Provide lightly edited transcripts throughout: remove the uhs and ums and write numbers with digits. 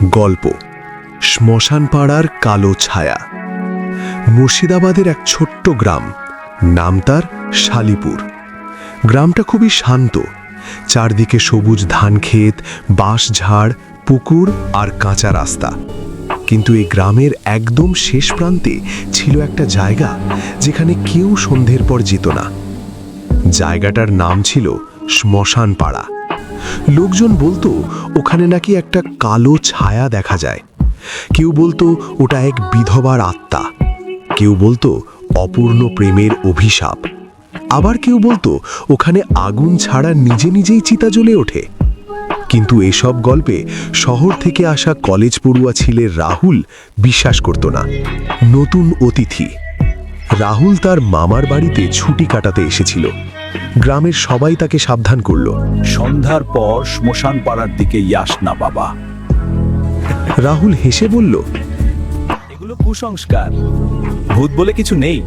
গল্প শ্মশানপাড়ার কালো ছায়া। মুর্শিদাবাদের এক ছোট্ট গ্রাম, নাম তার শালিপুর। গ্রামটা খুবই শান্ত, চারদিকে সবুজ ধানক্ষেত, বাঁশঝাড়, পুকুর আর কাঁচা রাস্তা। কিন্তু এই গ্রামের একদম শেষ প্রান্তে ছিল একটা জায়গা যেখানে কেউ সন্ধ্যের পর যেত না। জায়গাটার নাম ছিল শ্মশানপাড়া। লোকজন বলতো ওখানে নাকি একটা কালো ছায়া দেখা যায়। কেউ বলতো ওটা এক বিধবার আত্মা, কেউ বলতো অপূর্ণ প্রেমের অভিশাপ, আবার কেউ বলতো ওখানে আগুন ছাড়া নিজে নিজেই চিতা জ্বলে ওঠে। কিন্তু এসব গল্পে শহর থেকে আসা কলেজ পড়ুয়া ছেলে রাহুল বিশ্বাস করত না। নতুন অতিথি রাহুল তার মামার বাড়িতে ছুটি কাটাতে এসেছিল। গ্রামের সবাই তাকে সাবধান করল, সন্ধ্যার পর শ্মশান পাড়ার দিকে যাস না বাবা। রাহুল হেসে বলল, এগুলো কুসংস্কার, ভূত বলে কিছু নেই।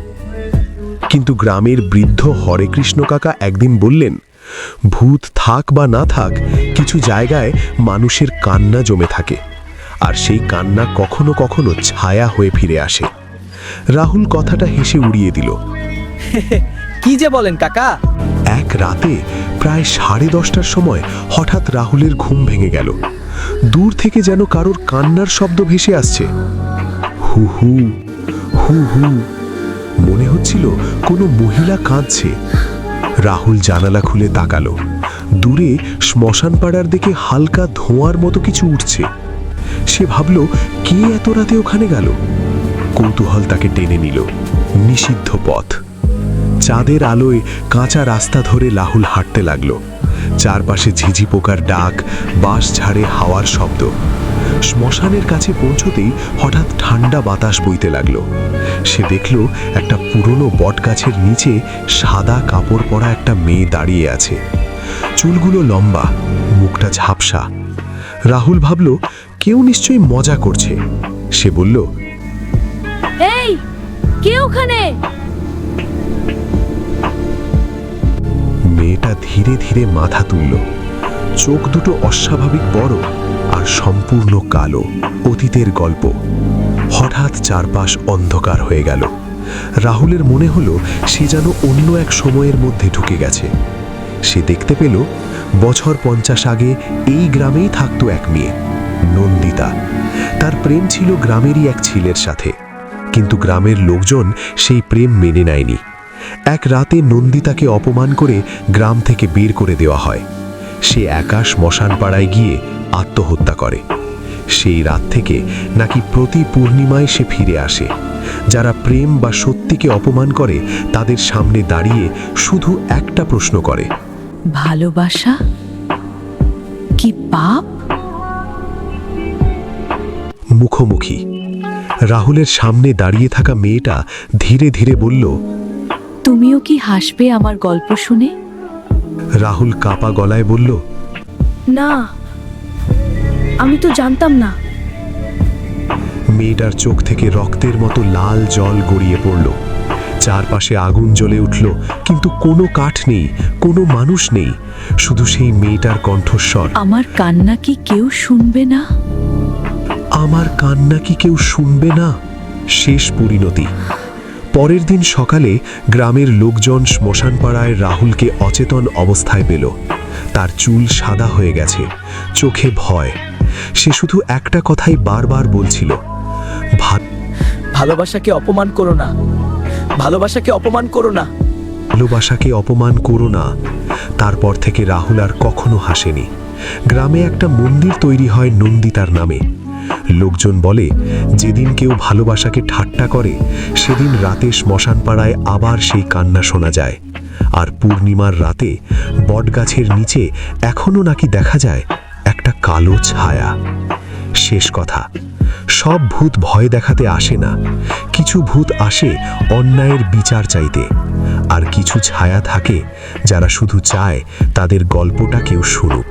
কিন্তু গ্রামের বৃদ্ধ হরেকৃষ্ণ কাকা একদিন বললেন, ভূত থাক বা না থাক, কিছু জায়গায় মানুষের কান্না জমে থাকে, আর সেই কান্না কখনো কখনো ছায়া হয়ে ফিরে আসে। রাহুল কথাটা হেসে উড়িয়ে দিল। কি যে বলেন কাকা? এক রাতে প্রায় 10:30টার সময় হঠাৎ রাহুলের ঘুম ভেঙে গেল। দূর থেকে যেন কারোর কান্নার শব্দ ভেসে আসছে। হু হু হু হু, মনে হচ্ছিল কোনো মহিলা কাঁদছে। রাহুল জানালা খুলে তাকালো। দূরে শ্মশানপাড়ার দিকে হালকা ধোঁয়ার মতো কিছু উঠছে। সে ভাবল, কে এত রাতে ওখানে গেল? কৌতূহল তাকে টেনে নিল। নিষিদ্ধ পথ। চাঁদের আলোয় কাঁচা রাস্তা ধরে রাহুল হাঁটতে লাগলো। চারপাশে ঝিঝি পোকার ডাক, বাঁশ ঝাড়ে হাওয়ার শব্দ। শ্মশানের কাছে পৌঁছতেই হঠাৎ ঠান্ডা বাতাস বইতে লাগলো। সে দেখল একটা পুরনো বটগাছের নিচে সাদা কাপড় পরা একটা মেয়ে দাঁড়িয়ে আছে। চুলগুলো লম্বা, মুখটা ঝাপসা। রাহুল ভাবল, কেউ নিশ্চয়ই মজা করছে। সে বলল, এই, কে ওখানে? মেয়েটা ধীরে ধীরে মাথা তুলল। চোখ দুটো অস্বাভাবিক বড় আর সম্পূর্ণ কালো। অতীতের গল্প। হঠাৎ চারপাশ অন্ধকার হয়ে গেল। রাহুলের মনে হলো সে যেন অন্য এক সময়ের মধ্যে ঢুকে গেছে। সে দেখতে পেল বছর 50 আগে এই গ্রামেই থাকতো এক মেয়ে, নন্দিতা। তার প্রেম ছিল গ্রামেরই এক ছেলের সাথে, কিন্তু গ্রামের লোকজন সেই প্রেম মেনে নেয়নি। এক রাতে নন্দিতাকে অপমান করে গ্রাম থেকে বের করে দেওয়া হয়। সে একা শ্মশানপাড়ায় গিয়ে আত্মহত্যা করে। সেই রাত থেকে নাকি প্রতি পূর্ণিমায় সে ফিরে আসে। যারা প্রেম বা সত্যিকে অপমান করে তাদের সামনে দাঁড়িয়ে শুধু একটা প্রশ্ন করে, ভালোবাসা কি পাপ? মুখোমুখি। রাহুলের সামনে দাঁড়িয়ে থাকা মেয়েটা ধীরে ধীরে বলল, তুমিও কি হাসবে আমার গল্প শুনে? রাহুল কাপা গলায় বলল, না, আমি তো জানতাম না। মেয়েটার চোখ থেকে রক্তের মতো লাল জল গড়িয়ে পড়ল। চারপাশে আগুন জ্বলে উঠল, কিন্তু কোনো কাঠ নেই, কোনো মানুষ নেই, শুধু সেই মেয়েটার কণ্ঠস্বর। আমার কান্না কি কেউ শুনবে না? আমার কান্না কি কেউ শুনবে না? শেষ পরিণতি। পরের দিন সকালে গ্রামের লোকজন শ্মশানপাড়ায় রাহুলকে অচেতন অবস্থায় পেল। তার চুল সাদা হয়ে গেছে, চোখে ভয়। সে শুধু একটা কথাই বারবার বলছিল, ভালোবাসাকে অপমান করো না, ভালোবাসাকে অপমান করো না। ভালোবাসাকে অপমান করো না। তারপর থেকে রাহুল আর কখনো হাসেনি। গ্রামে একটা মন্দির তৈরি হয় নন্দিতার নামে। লোকজন বলে, যেদিন কেউ ভালোবাসাকে ঠাট্টা করে সেদিন রাতে শ্মশানপাড়ায় আবার সেই কান্না শোনা যায়। আর পূর্ণিমার রাতে বটগাছের নিচে এখনো নাকি দেখা যায় একটা কালো ছায়া। শেষ কথা, সব ভূত ভয় দেখাতে আসে না। কিছু ভূত আসে অন্যায়ের বিচার চাইতে, আর কিছু ছায়া থাকে যারা শুধু চায় তাদের গল্পটা কেউ শুনুক।